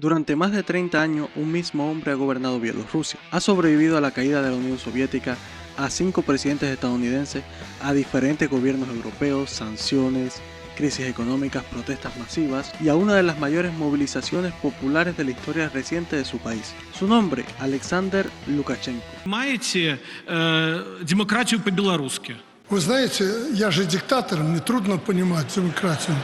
Durante más de 30 años, un mismo hombre ha gobernado Bielorrusia. Ha sobrevivido a la caída de la Unión Soviética, a 5 presidentes estadounidenses, a diferentes gobiernos europeos, sanciones, crisis económicas, protestas masivas y a una de las mayores movilizaciones populares de la historia reciente de su país. Su nombre, Alexander Lukashenko. Маете демократию по-белорусски? Вы знаете, я же диктатор, мне трудно понимать демократию.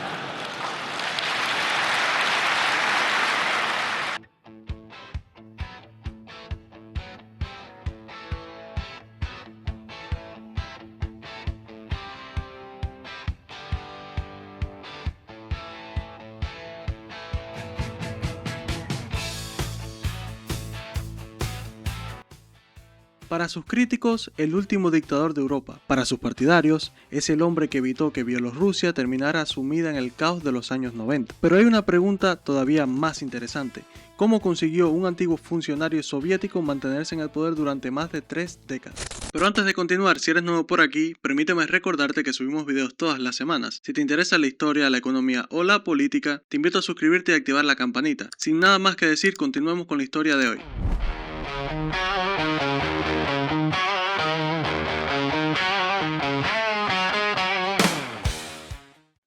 Para sus críticos, el último dictador de Europa. Para sus partidarios, es el hombre que evitó que Bielorrusia terminara sumida en el caos de los años 90. Pero hay una pregunta todavía más interesante. ¿Cómo consiguió un antiguo funcionario soviético mantenerse en el poder durante más de 3 décadas? Pero antes de continuar, si eres nuevo por aquí, permíteme recordarte que subimos videos todas las semanas. Si te interesa la historia, la economía o la política, te invito a suscribirte y activar la campanita. Sin nada más que decir, continuemos con la historia de hoy.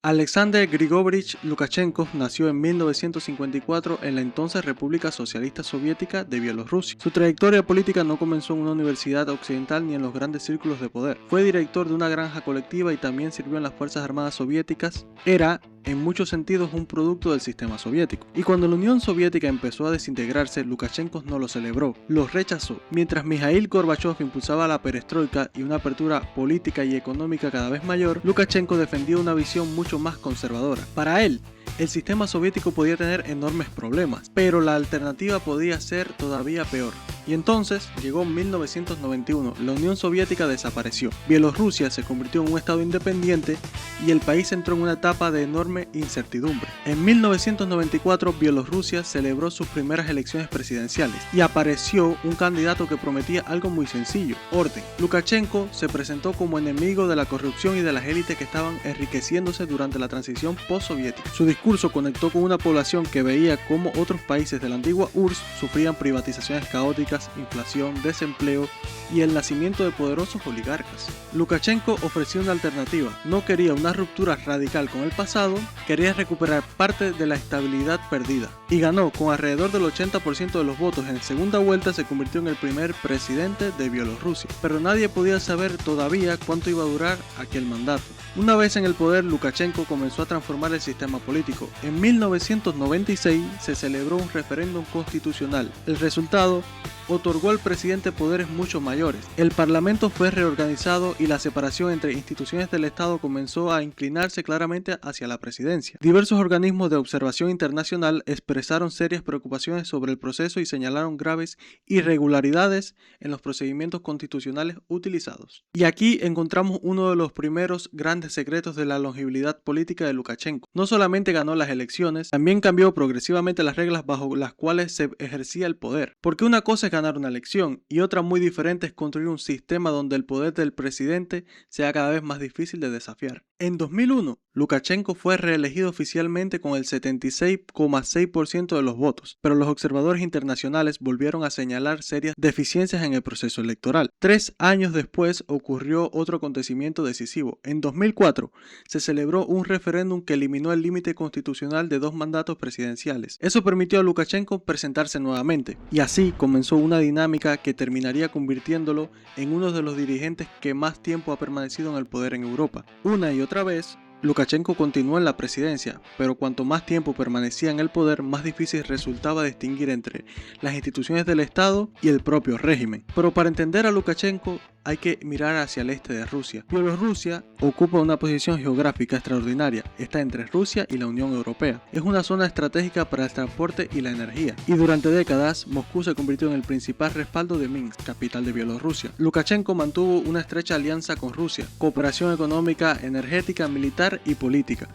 Alexander Grigorievich Lukashenko nació en 1954 en la entonces República Socialista Soviética de Bielorrusia. Su trayectoria política no comenzó en una universidad occidental ni en los grandes círculos de poder. Fue director de una granja colectiva y también sirvió en las Fuerzas Armadas Soviéticas. Era, en muchos sentidos, un producto del sistema soviético. Y cuando la Unión Soviética empezó a desintegrarse, Lukashenko no lo celebró, lo rechazó. Mientras Mikhail Gorbachev impulsaba la perestroika y una apertura política y económica cada vez mayor, Lukashenko defendía una visión mucho más conservadora. Para él, el sistema soviético podía tener enormes problemas, pero la alternativa podía ser todavía peor. Y entonces llegó 1991, la Unión Soviética desapareció, Bielorrusia se convirtió en un estado independiente y el país entró en una etapa de enorme incertidumbre. En 1994 Bielorrusia celebró sus primeras elecciones presidenciales y apareció un candidato que prometía algo muy sencillo: orden. Lukashenko se presentó como enemigo de la corrupción y de las élites que estaban enriqueciéndose durante la transición postsoviética. Su discurso conectó con una población que veía cómo otros países de la antigua URSS sufrían privatizaciones caóticas, inflación, desempleo y el nacimiento de poderosos oligarcas. Lukashenko ofreció una alternativa. No quería una ruptura radical con el pasado, quería recuperar parte de la estabilidad perdida. Y ganó con alrededor del 80% de los votos. En segunda vuelta se convirtió en el primer presidente de Bielorrusia. Pero nadie podía saber todavía cuánto iba a durar aquel mandato. Una vez en el poder, Lukashenko comenzó a transformar el sistema político. En 1996 se celebró un referéndum constitucional. El resultado otorgó al presidente poderes mucho mayores. El parlamento fue reorganizado y la separación entre instituciones del Estado comenzó a inclinarse claramente hacia la presidencia. Diversos organismos de observación internacional expresaron serias preocupaciones sobre el proceso y señalaron graves irregularidades en los procedimientos constitucionales utilizados. Y aquí encontramos uno de los primeros grandes secretos de la longevidad política de Lukashenko. No solamente ganó las elecciones, también cambió progresivamente las reglas bajo las cuales se ejercía el poder. Porque una cosa es ganar una elección y otra muy diferente es construir un sistema donde el poder del presidente sea cada vez más difícil de desafiar. En 2001, Lukashenko fue reelegido oficialmente con el 76,6% de los votos, pero los observadores internacionales volvieron a señalar serias deficiencias en el proceso electoral. 3 años después ocurrió otro acontecimiento decisivo. En 2004 se celebró un referéndum que eliminó el límite constitucional de 2 mandatos presidenciales. Eso permitió a Lukashenko presentarse nuevamente, y así comenzó una dinámica que terminaría convirtiéndolo en uno de los dirigentes que más tiempo ha permanecido en el poder en Europa. Una y otra vez, Lukashenko continuó en la presidencia, pero cuanto más tiempo permanecía en el poder, más difícil resultaba distinguir entre las instituciones del Estado y el propio régimen. Pero para entender a Lukashenko hay que mirar hacia el este de Rusia. Bielorrusia ocupa una posición geográfica extraordinaria, está entre Rusia y la Unión Europea. Es una zona estratégica para el transporte y la energía, y durante décadas Moscú se convirtió en el principal respaldo de Minsk, capital de Bielorrusia. Lukashenko mantuvo una estrecha alianza con Rusia, cooperación económica, energética, militar y política.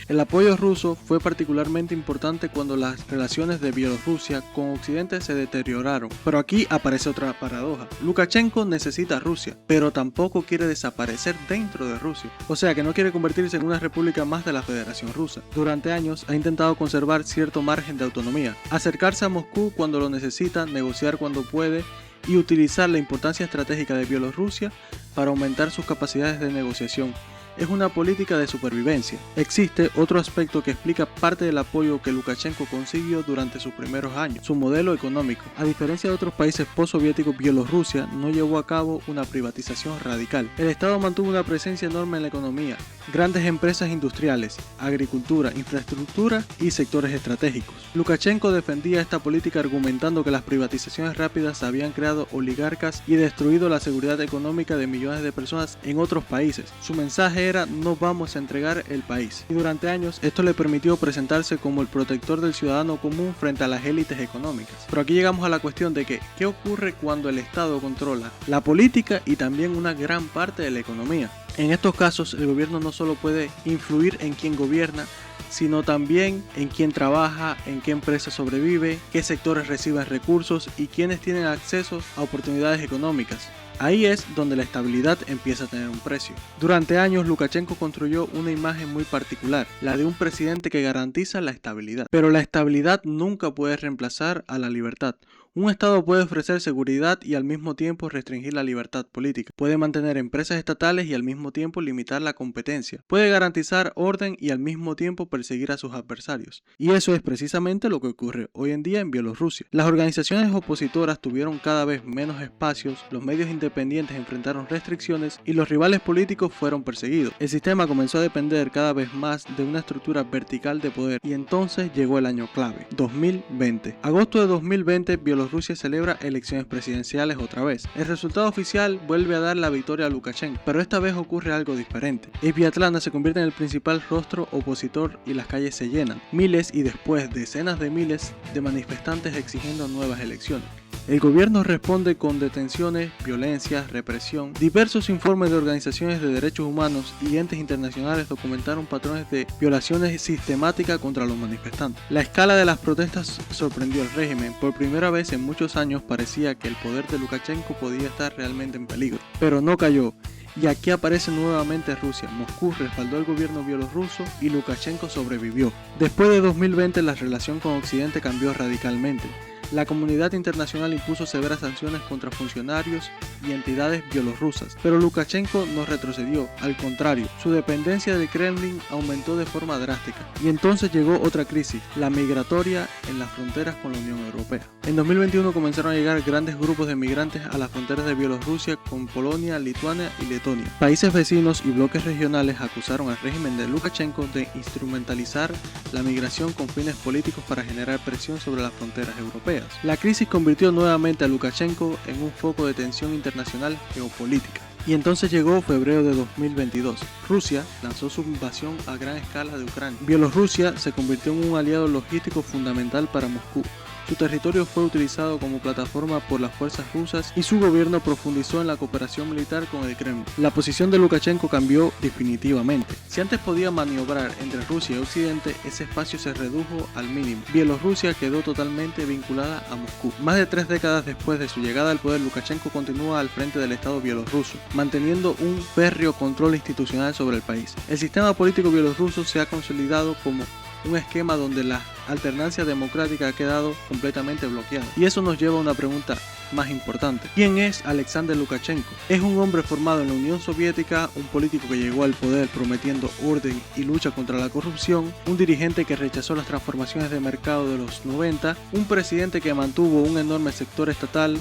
El apoyo ruso fue particularmente importante cuando las relaciones de Bielorrusia con Occidente se deterioraron. Pero aquí aparece otra paradoja. Lukashenko necesita a Rusia Rusia, pero tampoco quiere desaparecer dentro de Rusia, o sea que no quiere convertirse en una república más de la Federación Rusa. Durante años ha intentado conservar cierto margen de autonomía, acercarse a Moscú cuando lo necesita, negociar cuando puede y utilizar la importancia estratégica de Bielorrusia para aumentar sus capacidades de negociación. Es una política de supervivencia. Existe otro aspecto que explica parte del apoyo que Lukashenko consiguió durante sus primeros años, su modelo económico. A diferencia de otros países postsoviéticos, Bielorrusia no llevó a cabo una privatización radical. El Estado mantuvo una presencia enorme en la economía, grandes empresas industriales, agricultura, infraestructura y sectores estratégicos. Lukashenko defendía esta política argumentando que las privatizaciones rápidas habían creado oligarcas y destruido la seguridad económica de millones de personas en otros países. Su mensaje era: no vamos a entregar el país. Y durante años esto le permitió presentarse como el protector del ciudadano común frente a las élites económicas. Pero aquí llegamos a la cuestión de que, ¿qué ocurre cuando el Estado controla la política y también una gran parte de la economía? En estos casos, el gobierno no solo puede influir en quién gobierna, sino también en quién trabaja, en qué empresa sobrevive, qué sectores reciben recursos y quiénes tienen acceso a oportunidades económicas. Ahí es donde la estabilidad empieza a tener un precio. Durante años, Lukashenko construyó una imagen muy particular, la de un presidente que garantiza la estabilidad. Pero la estabilidad nunca puede reemplazar a la libertad. Un Estado puede ofrecer seguridad y al mismo tiempo restringir la libertad política. Puede mantener empresas estatales y al mismo tiempo limitar la competencia. Puede garantizar orden y al mismo tiempo perseguir a sus adversarios. Y eso es precisamente lo que ocurre hoy en día en Bielorrusia. Las organizaciones opositoras tuvieron cada vez menos espacios, los medios independientes enfrentaron restricciones y los rivales políticos fueron perseguidos. El sistema comenzó a depender cada vez más de una estructura vertical de poder y entonces llegó el año clave, 2020. Agosto de 2020, Bielorrusia celebra elecciones presidenciales otra vez. El resultado oficial vuelve a dar la victoria a Lukashenko, pero esta vez ocurre algo diferente. Sviatlana se convierte en el principal rostro opositor y las calles se llenan. Miles y después decenas de miles de manifestantes exigiendo nuevas elecciones. El gobierno responde con detenciones, violencia, represión. Diversos informes de organizaciones de derechos humanos y entes internacionales documentaron patrones de violaciones sistemáticas contra los manifestantes. La escala de las protestas sorprendió al régimen. Por primera vez en muchos años parecía que el poder de Lukashenko podía estar realmente en peligro. Pero no cayó. Y aquí aparece nuevamente Rusia. Moscú respaldó al gobierno bielorruso y Lukashenko sobrevivió. Después de 2020 la relación con Occidente cambió radicalmente. La comunidad internacional impuso severas sanciones contra funcionarios y entidades bielorrusas, pero Lukashenko no retrocedió, al contrario, su dependencia del Kremlin aumentó de forma drástica. Y entonces llegó otra crisis, la migratoria en las fronteras con la Unión Europea. En 2021 comenzaron a llegar grandes grupos de migrantes a las fronteras de Bielorrusia con Polonia, Lituania y Letonia. Países vecinos y bloques regionales acusaron al régimen de Lukashenko de instrumentalizar la migración con fines políticos para generar presión sobre las fronteras europeas. La crisis convirtió nuevamente a Lukashenko en un foco de tensión internacional geopolítica. Y entonces llegó febrero de 2022. Rusia lanzó su invasión a gran escala de Ucrania. Bielorrusia se convirtió en un aliado logístico fundamental para Moscú. Su territorio fue utilizado como plataforma por las fuerzas rusas y su gobierno profundizó en la cooperación militar con el Kremlin. La posición de Lukashenko cambió definitivamente. Si antes podía maniobrar entre Rusia y Occidente, ese espacio se redujo al mínimo. Bielorrusia quedó totalmente vinculada a Moscú. Más de 3 décadas después de su llegada al poder, Lukashenko continúa al frente del Estado bielorruso, manteniendo un férreo control institucional sobre el país. El sistema político bielorruso se ha consolidado como un esquema donde la alternancia democrática ha quedado completamente bloqueada. Y eso nos lleva a una pregunta más importante. ¿Quién es Alexander Lukashenko? Es un hombre formado en la Unión Soviética, un político que llegó al poder prometiendo orden y lucha contra la corrupción, un dirigente que rechazó las transformaciones de mercado de los 90, un presidente que mantuvo un enorme sector estatal,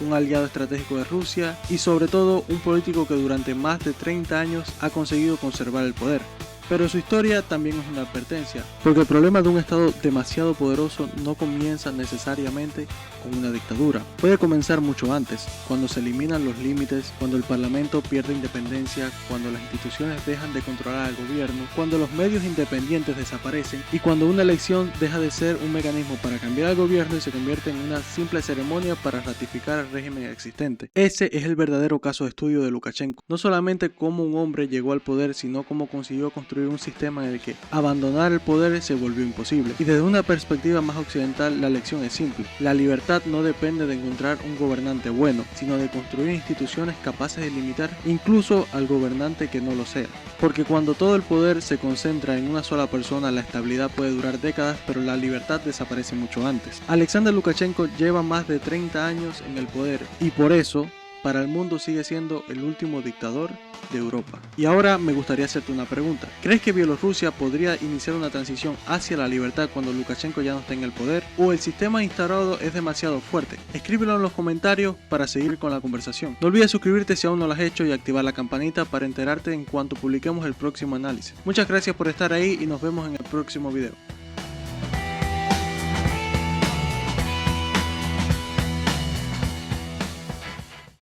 un aliado estratégico de Rusia y sobre todo un político que durante más de 30 años ha conseguido conservar el poder. Pero su historia también es una advertencia, porque el problema de un Estado demasiado poderoso no comienza necesariamente con una dictadura. Puede comenzar mucho antes, cuando se eliminan los límites, cuando el Parlamento pierde independencia, cuando las instituciones dejan de controlar al gobierno, cuando los medios independientes desaparecen y cuando una elección deja de ser un mecanismo para cambiar al gobierno y se convierte en una simple ceremonia para ratificar al régimen existente. Ese es el verdadero caso de estudio de Lukashenko. No solamente cómo un hombre llegó al poder, sino cómo consiguió construir construir un sistema en el que abandonar el poder se volvió imposible. Y desde una perspectiva más occidental, la lección es simple. La libertad no depende de encontrar un gobernante bueno, sino de construir instituciones capaces de limitar incluso al gobernante que no lo sea. Porque cuando todo el poder se concentra en una sola persona, la estabilidad puede durar décadas, pero la libertad desaparece mucho antes. Alexander Lukashenko lleva más de 30 años en el poder y por eso, para el mundo sigue siendo el último dictador de Europa. Y ahora me gustaría hacerte una pregunta. ¿Crees que Bielorrusia podría iniciar una transición hacia la libertad cuando Lukashenko ya no esté en el poder? ¿O el sistema instaurado es demasiado fuerte? Escríbelo en los comentarios para seguir con la conversación. No olvides suscribirte si aún no lo has hecho y activar la campanita para enterarte en cuanto publiquemos el próximo análisis. Muchas gracias por estar ahí y nos vemos en el próximo video.